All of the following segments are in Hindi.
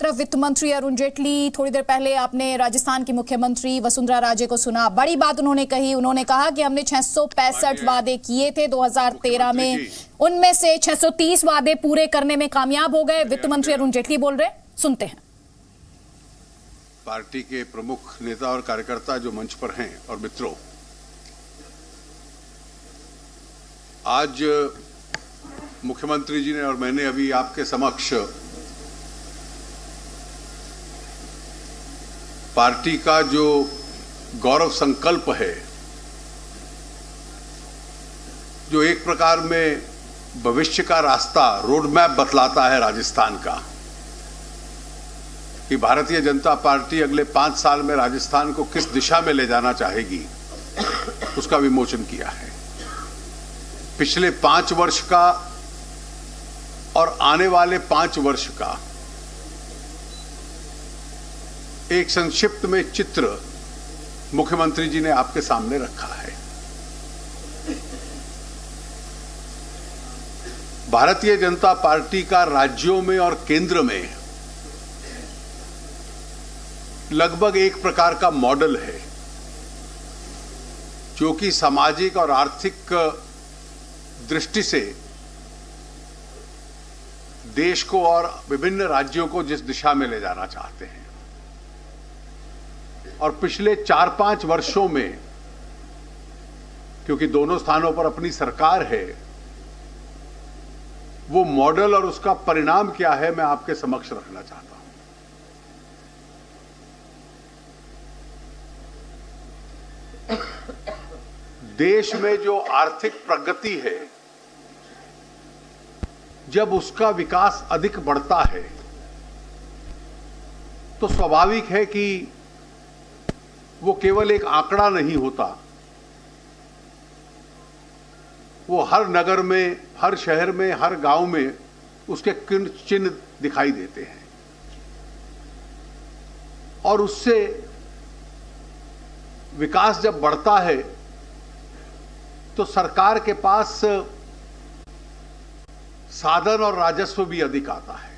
तरफ वित्त मंत्री अरुण जेटली, थोड़ी देर पहले आपने राजस्थान की मुख्यमंत्री वसुंधरा राजे को सुना, बड़ी बात उन्होंने कही। उन्होंने कहा कि हमने 665 वादे किए थे 2013 में, उनमें से 630 वादे पूरे करने में कामयाब हो गए। वित्त मंत्री अरुण जेटली बोल रहे, सुनते हैं। पार्टी के प्रमुख नेता और कार्यकर्ता जो मंच पर हैं और मित्रों, आज मुख्यमंत्री जी ने और मैंने अभी आपके समक्ष पार्टी का जो गौरव संकल्प है, जो एक प्रकार में भविष्य का रास्ता, रोड मैप बतलाता है राजस्थान का, कि भारतीय जनता पार्टी अगले 5 साल में राजस्थान को किस दिशा में ले जाना चाहेगी, उसका विमोचन किया है। पिछले 5 वर्ष का और आने वाले 5 वर्ष का एक संक्षिप्त में चित्र मुख्यमंत्री जी ने आपके सामने रखा है। भारतीय जनता पार्टी का राज्यों में और केंद्र में लगभग एक प्रकार का मॉडल है, जो कि सामाजिक और आर्थिक दृष्टि से देश को और विभिन्न राज्यों को जिस दिशा में ले जाना चाहते हैं, और पिछले 4-5 वर्षों में, क्योंकि दोनों स्थानों पर अपनी सरकार है, वो मॉडल और उसका परिणाम क्या है, मैं आपके समक्ष रखना चाहता हूं। देश में जो आर्थिक प्रगति है, जब उसका विकास अधिक बढ़ता है, तो स्वाभाविक है कि वो केवल एक आंकड़ा नहीं होता, वो हर नगर में, हर शहर में, हर गांव में उसके चिन्ह दिखाई देते हैं। और उससे विकास जब बढ़ता है तो सरकार के पास साधन और राजस्व भी अधिक आता है।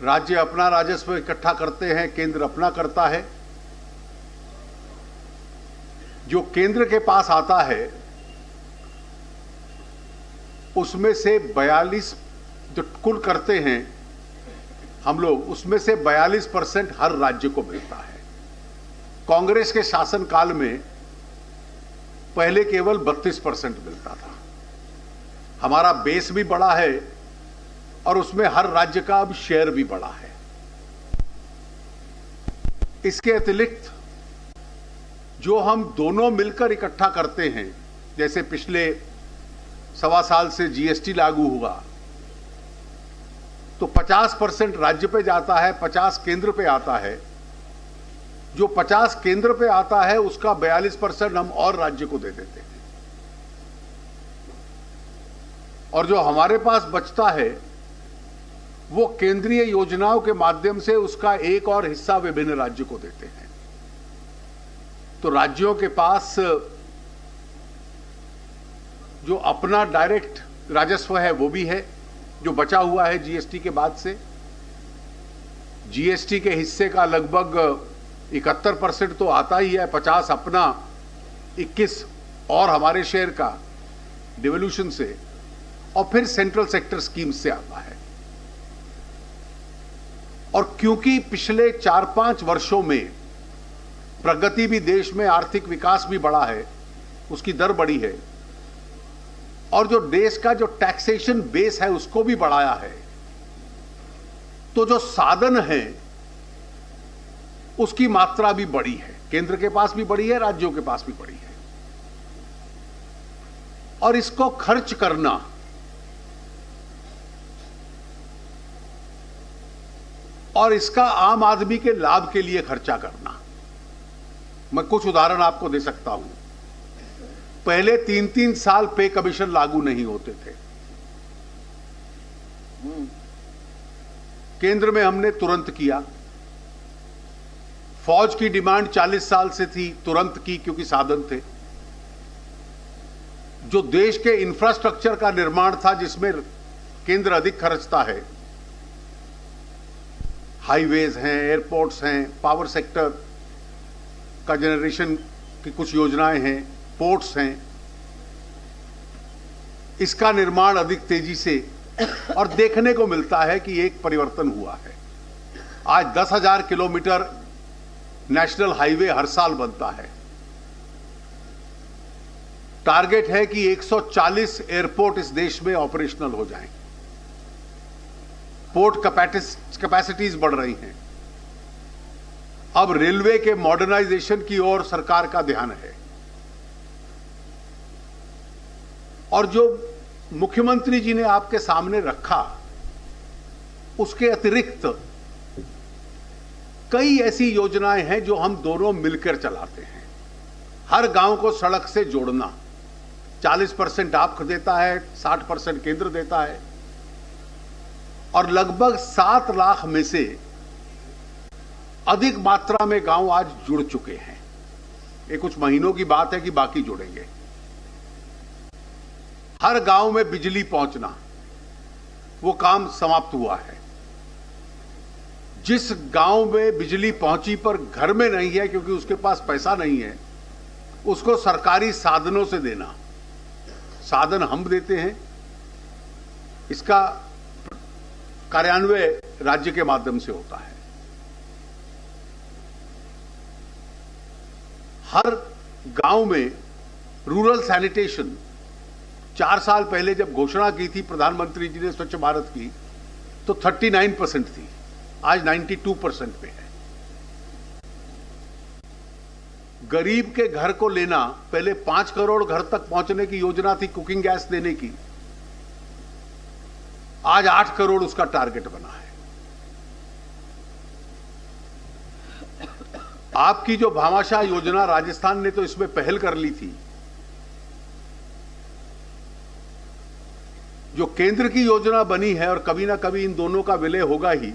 राज्य अपना राजस्व इकट्ठा करते हैं, केंद्र अपना करता है। जो केंद्र के पास आता है, उसमें से 42 जो कुल करते हैं हम लोग, उसमें से 42% हर राज्य को मिलता है। कांग्रेस के शासनकाल में पहले केवल 32% मिलता था। हमारा बेस भी बड़ा है और उसमें हर राज्य का अब शेयर भी बड़ा है। इसके अतिरिक्त जो हम दोनों मिलकर इकट्ठा करते हैं, जैसे पिछले 1.25 साल से जीएसटी लागू हुआ, तो 50% राज्य पे जाता है, 50 केंद्र पे आता है। जो 50 केंद्र पे आता है, उसका 42% हम और राज्य को दे देते हैं, और जो हमारे पास बचता है वो केंद्रीय योजनाओं के माध्यम से उसका एक और हिस्सा विभिन्न राज्यों को देते हैं। तो राज्यों के पास जो अपना डायरेक्ट राजस्व है वो भी है, जो बचा हुआ है जीएसटी के बाद से। जीएसटी के हिस्से का लगभग 71% तो आता ही है, 50 अपना, 21 और हमारे शेयर का डिवोल्यूशन से, और फिर सेंट्रल सेक्टर स्कीम से आता है। और क्योंकि पिछले 4-5 वर्षों में प्रगति भी देश में, आर्थिक विकास भी बढ़ा है, उसकी दर बढ़ी है, और जो देश का जो टैक्सेशन बेस है उसको भी बढ़ाया है, तो जो साधन है उसकी मात्रा भी बढ़ी है। केंद्र के पास भी बढ़ी है, राज्यों के पास भी बढ़ी है। और इसको खर्च करना और इसका आम आदमी के लाभ के लिए खर्चा करना, मैं कुछ उदाहरण आपको दे सकता हूं। पहले 3-3 साल पे कमीशन लागू नहीं होते थे। केंद्र में हमने तुरंत किया। फौज की डिमांड 40 साल से थी, तुरंत की, क्योंकि साधन थे। जो देश के इंफ्रास्ट्रक्चर का निर्माण था, जिसमें केंद्र अधिक खर्चता है। हाईवेज हैं, एयरपोर्ट्स हैं, पावर सेक्टर का जनरेशन की कुछ योजनाएं हैं, पोर्ट्स हैं, इसका निर्माण अधिक तेजी से और देखने को मिलता है कि एक परिवर्तन हुआ है। आज 10,000 किलोमीटर नेशनल हाईवे हर साल बनता है। टारगेट है कि 140 एयरपोर्ट इस देश में ऑपरेशनल हो जाएं। पोर्ट कैपेसिटीज बढ़ रही हैं। अब रेलवे के मॉडर्नाइजेशन की ओर सरकार का ध्यान है। और जो मुख्यमंत्री जी ने आपके सामने रखा, उसके अतिरिक्त कई ऐसी योजनाएं हैं जो हम दोनों मिलकर चलाते हैं। हर गांव को सड़क से जोड़ना, 40% आप देता है, 60% केंद्र देता है, और लगभग 7 लाख में से अधिक मात्रा में गांव आज जुड़ चुके हैं। ये कुछ महीनों की बात है कि बाकी जुड़ेंगे। हर गांव में बिजली पहुंचना, वो काम समाप्त हुआ है। जिस गांव में बिजली पहुंची पर घर में नहीं है क्योंकि उसके पास पैसा नहीं है, उसको सरकारी साधनों से देना। साधन हम देते हैं, इसका कार्यान्वयन राज्य के माध्यम से होता है। हर गांव में रूरल सैनिटेशन 4 साल पहले जब घोषणा की थी प्रधानमंत्री जी ने स्वच्छ भारत की, तो 39% थी, आज 92% पे है। गरीब के घर को लेना, पहले 5 करोड़ घर तक पहुंचने की योजना थी कुकिंग गैस देने की, आज 8 करोड़ उसका टारगेट बना है। आपकी जो भामाशाह योजना, राजस्थान ने तो इसमें पहल कर ली थी। जो केंद्र की योजना बनी है, और कभी ना कभी इन दोनों का विलय होगा ही,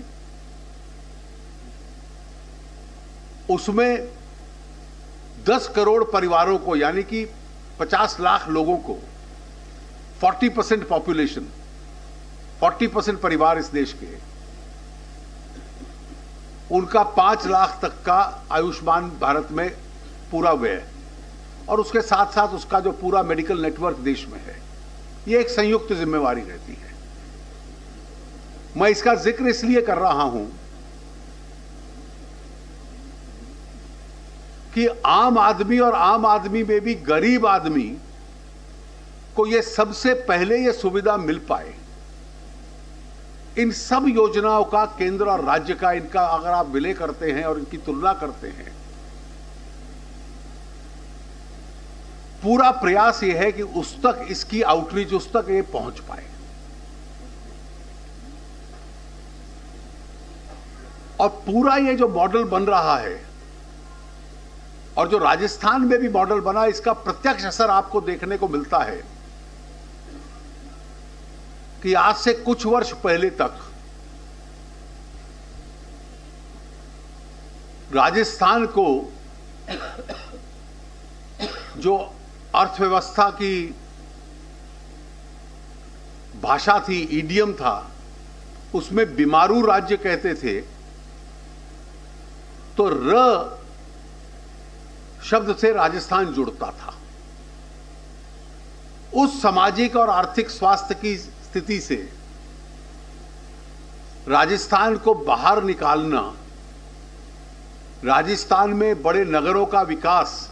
उसमें 10 करोड़ परिवारों को, यानी कि 50 लाख लोगों को, 40% पॉपुलेशन, 40% परिवार इस देश के, उनका 5 लाख तक का आयुष्मान भारत में पूरा व्यय, और उसके साथ साथ उसका जो पूरा मेडिकल नेटवर्क देश में है, ये एक संयुक्त जिम्मेवारी रहती है। मैं इसका जिक्र इसलिए कर रहा हूं कि आम आदमी, और आम आदमी में भी गरीब आदमी को ये सबसे पहले ये सुविधा मिल पाए। इन सब योजनाओं का केंद्र और राज्य का, इनका अगर आप विलय करते हैं और इनकी तुलना करते हैं, पूरा प्रयास यह है कि उस तक इसकी आउटरीच, उस तक ये पहुंच पाए। और पूरा ये जो मॉडल बन रहा है, और जो राजस्थान में भी मॉडल बना, इसका प्रत्यक्ष असर आपको देखने को मिलता है कि आज से कुछ वर्ष पहले तक राजस्थान को जो अर्थव्यवस्था की भाषा थी, ईडियम था, उसमें बीमारू राज्य कहते थे। तो र शब्द से राजस्थान जुड़ता था। उस सामाजिक और आर्थिक स्वास्थ्य की स्थिति से राजस्थान को बाहर निकालना, राजस्थान में बड़े नगरों का विकास,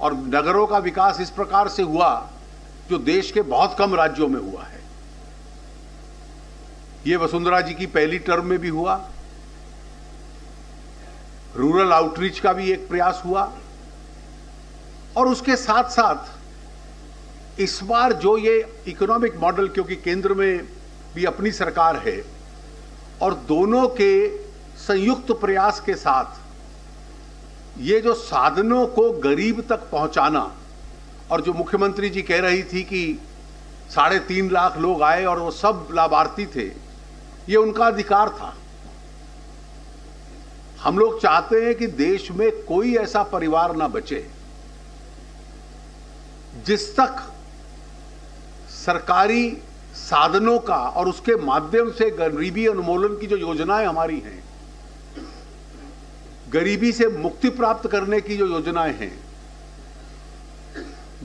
और नगरों का विकास इस प्रकार से हुआ जो देश के बहुत कम राज्यों में हुआ है। यह वसुंधरा जी की पहली टर्म में भी हुआ। रूरल आउटरीच का भी एक प्रयास हुआ, और उसके साथ साथ इस बार जो ये इकोनॉमिक मॉडल, क्योंकि केंद्र में भी अपनी सरकार है, और दोनों के संयुक्त प्रयास के साथ ये जो साधनों को गरीब तक पहुंचाना, और जो मुख्यमंत्री जी कह रही थी कि 3.5 लाख लोग आए और वो सब लाभार्थी थे, ये उनका अधिकार था। हम लोग चाहते हैं कि देश में कोई ऐसा परिवार ना बचे जिस तक सरकारी साधनों का और उसके माध्यम से गरीबी उन्मूलन की जो योजनाएं हमारी हैं, गरीबी से मुक्ति प्राप्त करने की जो योजनाएं हैं,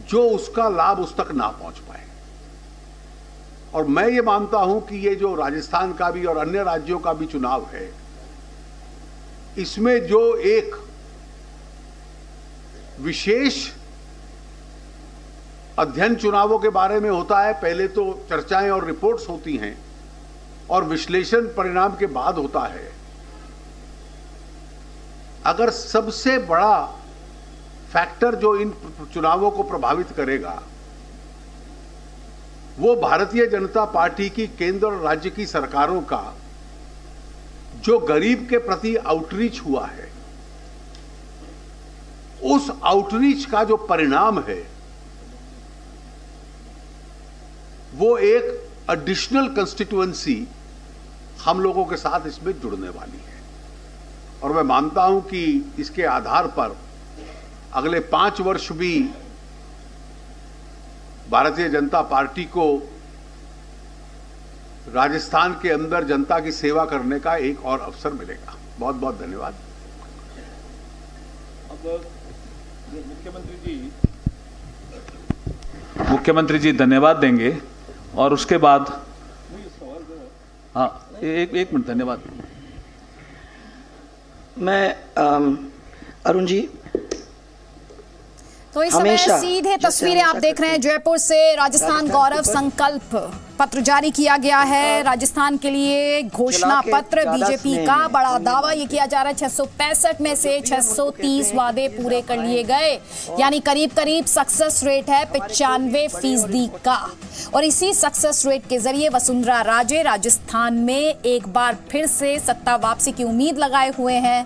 जो उसका लाभ उस तक ना पहुंच पाए। और मैं ये मानता हूं कि ये जो राजस्थान का भी और अन्य राज्यों का भी चुनाव है, इसमें जो एक विशेष अध्ययन चुनावों के बारे में होता है, पहले तो चर्चाएं और रिपोर्ट्स होती हैं और विश्लेषण परिणाम के बाद होता है। अगर सबसे बड़ा फैक्टर जो इन चुनावों को प्रभावित करेगा वो भारतीय जनता पार्टी की केंद्र और राज्य की सरकारों का जो गरीब के प्रति आउटरीच हुआ है, उस आउटरीच का जो परिणाम है वो एक एडिशनल कंस्टिट्यूएंसी हम लोगों के साथ इसमें जुड़ने वाली है। और मैं मानता हूं कि इसके आधार पर अगले 5 वर्ष भी भारतीय जनता पार्टी को राजस्थान के अंदर जनता की सेवा करने का एक और अवसर मिलेगा। बहुत बहुत धन्यवाद। अब मुख्यमंत्री जी धन्यवाद देंगे और उसके बाद हाँ एक मिनट धन्यवाद। मैं अरुण जी, तो इस समय सीधे तस्वीरें आप देख रहे हैं जयपुर से। राजस्थान गौरव संकल्प पत्र जारी किया गया है। राजस्थान के लिए घोषणा पत्र, बीजेपी का बड़ा दावा ये किया जा रहा है 665 में से 630 वादे पूरे कर लिए गए, यानी करीब करीब सक्सेस रेट है 95% का। और इसी सक्सेस रेट के जरिए वसुंधरा राजे राजस्थान में एक बार फिर से सत्ता वापसी की उम्मीद लगाए हुए हैं।